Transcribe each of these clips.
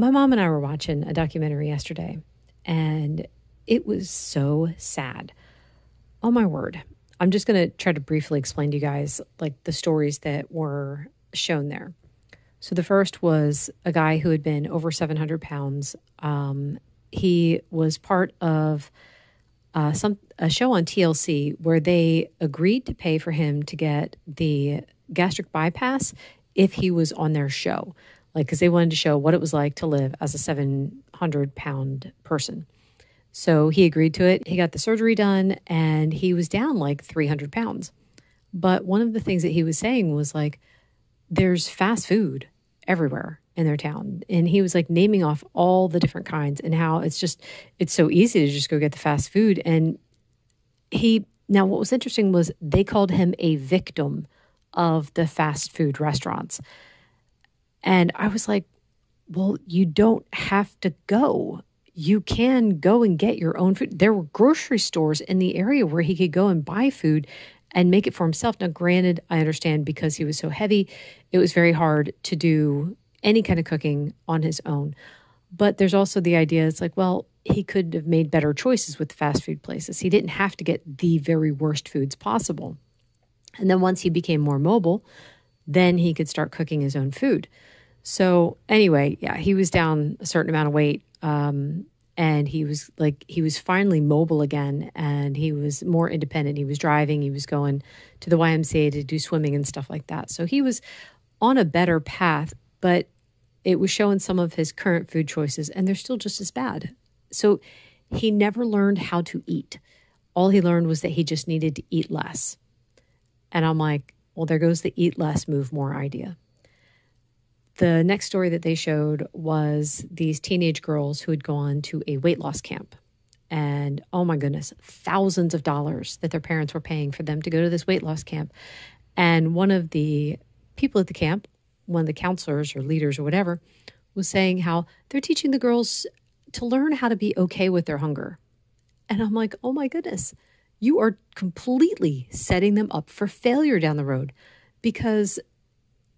My mom and I were watching a documentary yesterday, and it was so sad. Oh my word. I'm just going to try to briefly explain to you guys like the stories that were shown there. So the first was a guy who had been over 700 pounds. He was part of a show on TLC where they agreed to pay for him to get the gastric bypass if he was on their show, like because they wanted to show what it was like to live as a 700-pound person. So he agreed to it. He got the surgery done, and he was down like 300 pounds. But one of the things that he was saying was like, there's fast food everywhere in their town. And he was like naming off all the different kinds and how it's so easy to just go get the fast food. And now what was interesting was they called him a victim of the fast food restaurants. And I was like, well, you don't have to go. You can go and get your own food. There were grocery stores in the area where he could go and buy food and make it for himself. Now, granted, I understand because he was so heavy, it was very hard to do any kind of cooking on his own. But there's also the idea, it's like, well, he could have made better choices with fast food places. He didn't have to get the very worst foods possible. And then once he became more mobile, then he could start cooking his own food. So anyway, yeah, he was down a certain amount of weight. And he was finally mobile again, and he was more independent. He was driving, he was going to the YMCA to do swimming and stuff like that. So he was on a better path, but it was showing some of his current food choices, and they're still just as bad. So he never learned how to eat. All he learned was that he just needed to eat less. And I'm like, well, there goes the eat less, move more idea. The next story that they showed was these teenage girls who had gone to a weight loss camp. And oh my goodness, thousands of dollars that their parents were paying for them to go to this weight loss camp. And one of the people at the camp, one of the counselors or leaders or whatever, was saying how they're teaching the girls to learn how to be okay with their hunger. And I'm like, oh my goodness, you are completely setting them up for failure down the road, because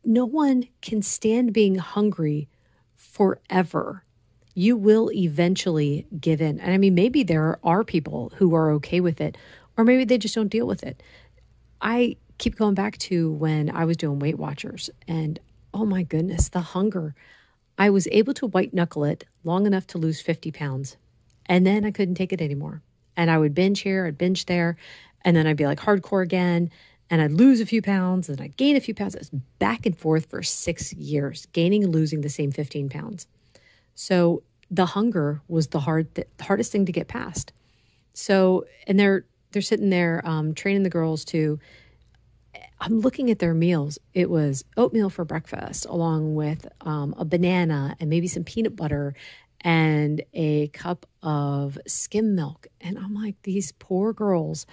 no one can stand being hungry forever. You will eventually give in. And I mean, maybe there are people who are okay with it, or maybe they just don't deal with it. I keep going back to when I was doing Weight Watchers, and oh my goodness, the hunger. I was able to white knuckle it long enough to lose 50 pounds. And then I couldn't take it anymore. And I would binge here, I'd binge there, and then I'd be like hardcore again. And I'd lose a few pounds, and I'd gain a few pounds. It was back and forth for 6 years, gaining and losing the same 15 pounds. So the hunger was the hardest thing to get past. So, and they're sitting there training the girls to, I'm looking at their meals. It was oatmeal for breakfast, along with a banana and maybe some peanut butter and a cup of skim milk. And I'm like, these poor girls,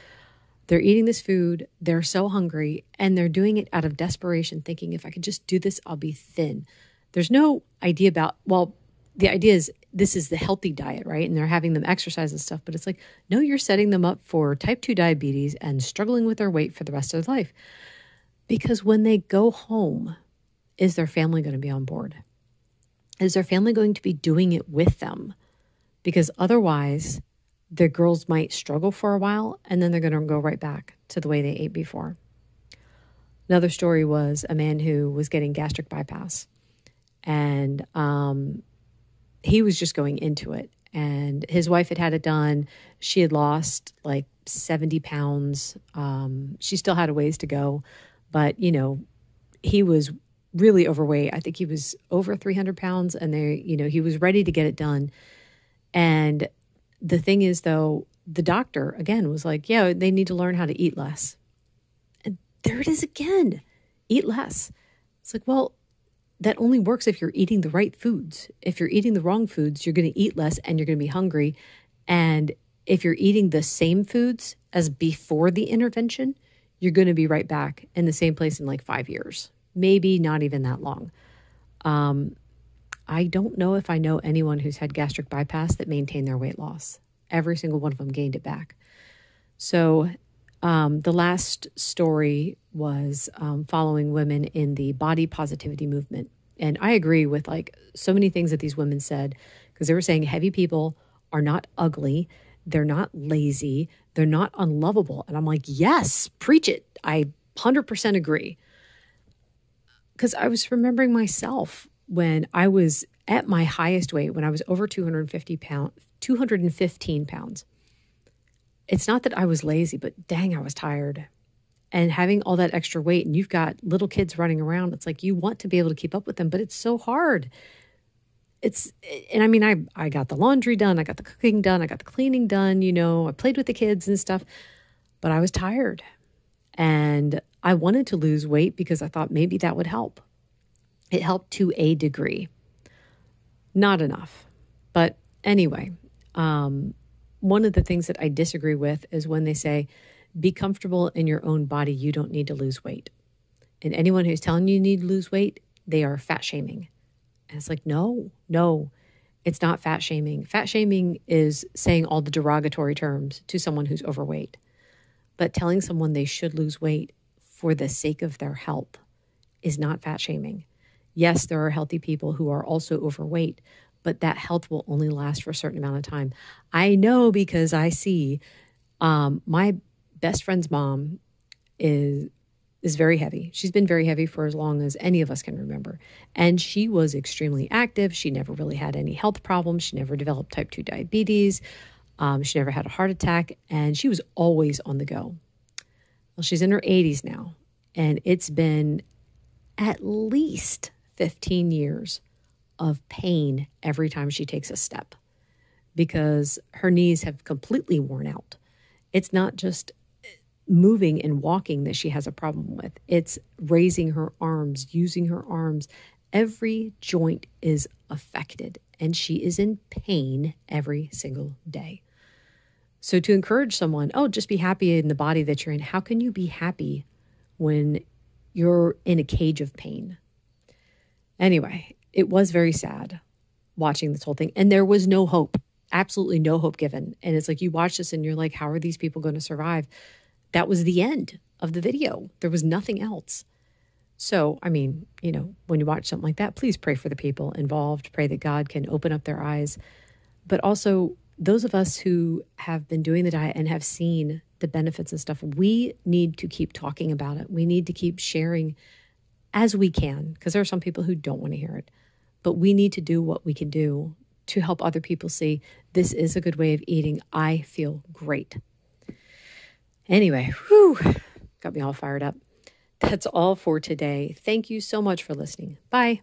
they're eating this food, they're so hungry, and they're doing it out of desperation, thinking if I could just do this, I'll be thin. There's no idea about, well, the idea is this is the healthy diet, right? And they're having them exercise and stuff, but it's like, no, you're setting them up for type 2 diabetes and struggling with their weight for the rest of their life. Because when they go home, is their family going to be on board? Is their family going to be doing it with them? Because otherwise, the girls might struggle for a while, and then they're going to go right back to the way they ate before. Another story was a man who was getting gastric bypass, and he was just going into it. And his wife had had it done. She had lost like 70 pounds. She still had a ways to go, but he was really overweight. I think he was over 300 pounds, and he was ready to get it done. And the thing is, though, the doctor, again, was like, yeah, they need to learn how to eat less. And there it is again, eat less. It's like, well, that only works if you're eating the right foods. If you're eating the wrong foods, you're going to eat less and you're going to be hungry. And if you're eating the same foods as before the intervention, you're going to be right back in the same place in like 5 years, maybe not even that long. I don't know if I know anyone who's had gastric bypass that maintained their weight loss. Every single one of them gained it back. So the last story was following women in the body positivity movement. And I agree with like so many things that these women said, because they were saying heavy people are not ugly. They're not lazy. They're not unlovable. And I'm like, yes, preach it. I 100% agree. Because I was remembering myself when I was at my highest weight, when I was over 215 pounds. It's not that I was lazy, but dang, I was tired. And having all that extra weight, and you've got little kids running around, it's like you want to be able to keep up with them, but it's so hard. And I mean, I got the laundry done, I got the cooking done, I got the cleaning done, I played with the kids and stuff, but I was tired. And I wanted to lose weight because I thought maybe that would help. It helped to a degree. Not enough. But anyway, one of the things that I disagree with is when they say, be comfortable in your own body. You don't need to lose weight. And anyone who's telling you need to lose weight, they are fat shaming. And it's like, no, it's not fat shaming. Fat shaming is saying all the derogatory terms to someone who's overweight. But telling someone they should lose weight for the sake of their health is not fat shaming. Yes, there are healthy people who are also overweight, but that health will only last for a certain amount of time. I know because I see my best friend's mom is very heavy. She's been very heavy for as long as any of us can remember. And she was extremely active. She never really had any health problems. She never developed type 2 diabetes. She never had a heart attack. And she was always on the go. Well, she's in her 80s now. And it's been at least 15 years of pain every time she takes a step because her knees have completely worn out. It's not just moving and walking that she has a problem with. It's raising her arms, using her arms. Every joint is affected and she is in pain every single day. So to encourage someone, just be happy in the body that you're in. How can you be happy when you're in a cage of pain? Anyway, it was very sad watching this whole thing. And there was no hope, absolutely no hope given. And it's like you watch this and you're like, how are these people going to survive? That was the end of the video. There was nothing else. So, I mean, when you watch something like that, please pray for the people involved. Pray that God can open up their eyes. But also, those of us who have been doing the diet and have seen the benefits and stuff, we need to keep talking about it. We need to keep sharing as we can, because there are some people who don't want to hear it. But we need to do what we can do to help other people see this is a good way of eating. I feel great. Anyway, got me all fired up. That's all for today. Thank you so much for listening. Bye.